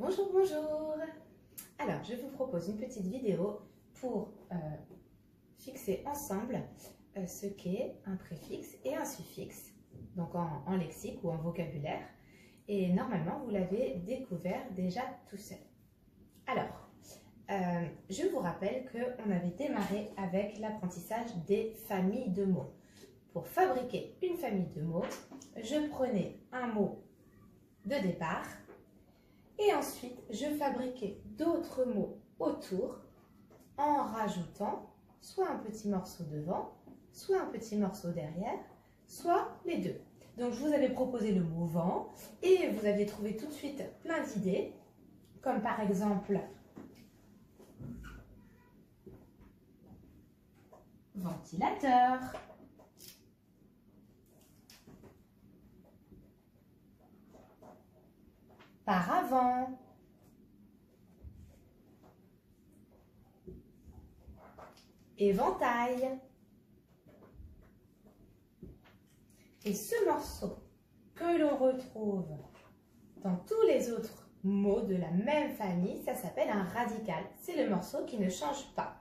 Bonjour, bonjour. Alors, je vous propose une petite vidéo pour fixer ensemble ce qu'est un préfixe et un suffixe, donc en lexique ou en vocabulaire. Et normalement, vous l'avez découvert déjà tout seul. Alors, je vous rappelle qu'on avait démarré avec l'apprentissage des familles de mots. Pour fabriquer une famille de mots, je prenais un mot de départ et ensuite je fabriquais d'autres mots autour en rajoutant soit un petit morceau devant, soit un petit morceau derrière, soit les deux. Donc je vous avais proposé le mot vent et vous aviez trouvé tout de suite plein d'idées, comme par exemple ventilateur, paravent, éventail. Et ce morceau que l'on retrouve dans tous les autres mots de la même famille, ça s'appelle un radical. C'est le morceau qui ne change pas.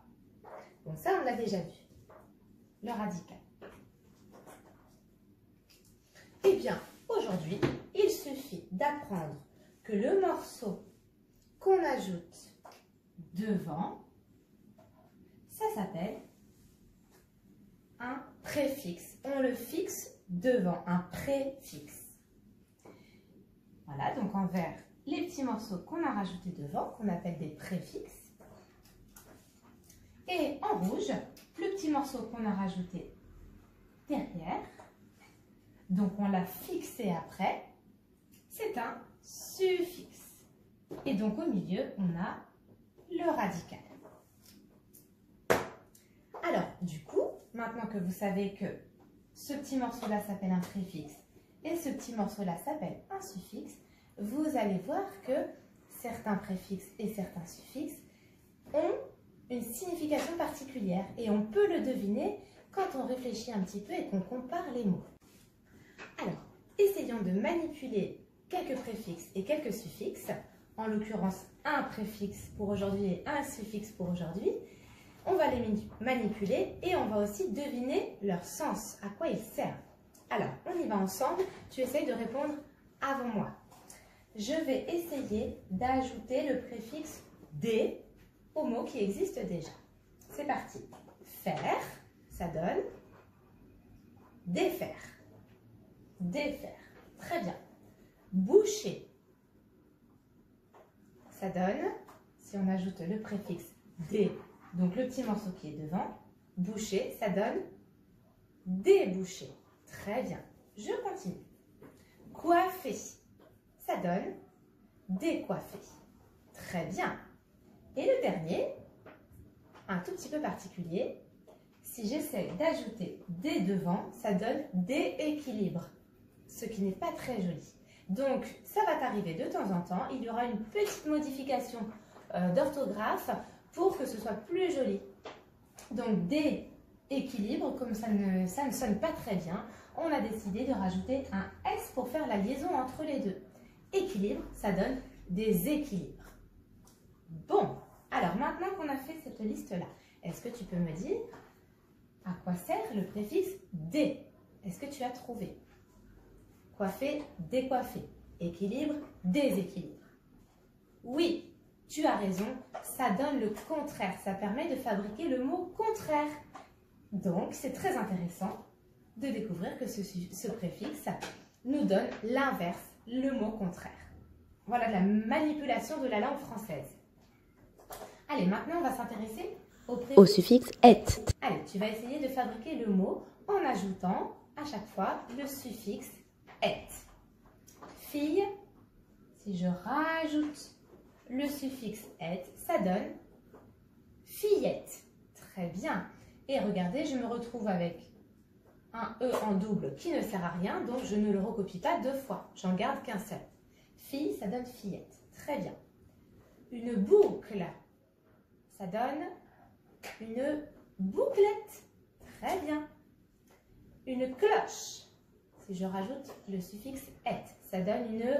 Donc ça, on l'a déjà vu. Le radical. Eh bien, aujourd'hui, il suffit d'apprendre que le morceau qu'on ajoute devant, ça s'appelle un préfixe. On le fixe devant, un préfixe. Voilà, donc en vert, les petits morceaux qu'on a rajoutés devant, qu'on appelle des préfixes. Et en rouge, le petit morceau qu'on a rajouté derrière, donc on l'a fixé après, c'est un suffixe. Et donc au milieu, on a le radical. Alors, du coup, maintenant que vous savez que ce petit morceau-là s'appelle un préfixe et ce petit morceau-là s'appelle un suffixe, vous allez voir que certains préfixes et certains suffixes ont une signification particulière et on peut le deviner quand on réfléchit un petit peu et qu'on compare les mots. Alors, essayons de manipuler quelques préfixes et quelques suffixes, en l'occurrence un préfixe pour aujourd'hui et un suffixe pour aujourd'hui. On va les manipuler et on va aussi deviner leur sens, à quoi ils servent. Alors, on y va ensemble. Tu essayes de répondre avant moi. Je vais essayer d'ajouter le préfixe « dé » au mot qui existe déjà. C'est parti. Faire, ça donne défaire. Défaire. Très bien. Boucher, ça donne, si on ajoute le préfixe « dé », donc le petit morceau qui est devant, boucher, ça donne déboucher. Très bien. Je continue. Coiffer, ça donne décoiffer. Très bien. Et le dernier, un tout petit peu particulier, si j'essaie d'ajouter des devant, ça donne dééquilibre, ce qui n'est pas très joli. Donc, ça va t'arriver de temps en temps. Il y aura une petite modification d'orthographe pour que ce soit plus joli. Donc, dééquilibre, comme ça ne sonne pas très bien, on a décidé de rajouter un S pour faire la liaison entre les deux. Équilibre, ça donne déséquilibre. Bon, alors maintenant qu'on a fait cette liste-là, est-ce que tu peux me dire à quoi sert le préfixe dé? Est-ce que tu as trouvé? Coiffer, décoiffer. Équilibre, déséquilibre. Oui. Tu as raison, ça donne le contraire, ça permet de fabriquer le mot contraire. Donc, c'est très intéressant de découvrir que ce préfixe nous donne l'inverse, le mot contraire. Voilà la manipulation de la langue française. Allez, maintenant, on va s'intéresser au suffixe « et ». Allez, tu vas essayer de fabriquer le mot en ajoutant à chaque fois le suffixe « et ». Fille, si je rajoute le suffixe « et », ça donne fillette. Très bien. Et regardez, je me retrouve avec un « e » en double qui ne sert à rien, donc je ne le recopie pas deux fois. J'en garde qu'un seul. Fille, ça donne fillette. Très bien. Une boucle, ça donne une bouclette. Très bien. Une cloche, si je rajoute le suffixe « et », ça donne une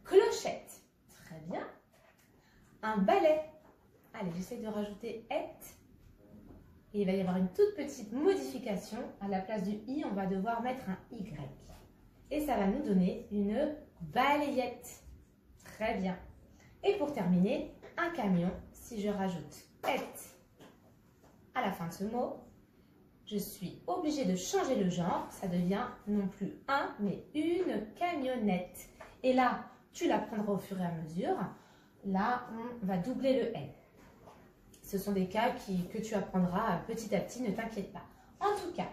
clochette. Très un balai. Allez, j'essaie de rajouter et. Et il va y avoir une toute petite modification. À la place du i, on va devoir mettre un y. Et ça va nous donner une balayette. Très bien. Et pour terminer, un camion. Si je rajoute et à la fin de ce mot, je suis obligée de changer le genre. Ça devient non plus un, mais une camionnette. Et là, tu l'apprendras au fur et à mesure. Là, on va doubler le N. Ce sont des cas que tu apprendras petit à petit, ne t'inquiète pas. En tout cas,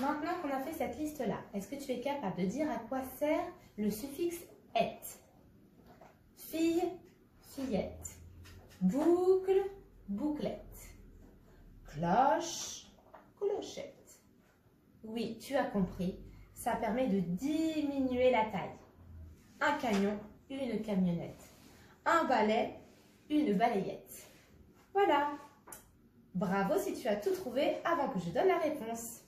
maintenant qu'on a fait cette liste-là, est-ce que tu es capable de dire à quoi sert le suffixe et? Fille, fillette. Boucle, bouclette. Cloche, clochette. Oui, tu as compris, ça permet de diminuer la taille. Un camion, une camionnette. Un balai, une balayette. Voilà. Bravo si tu as tout trouvé avant que je donne la réponse.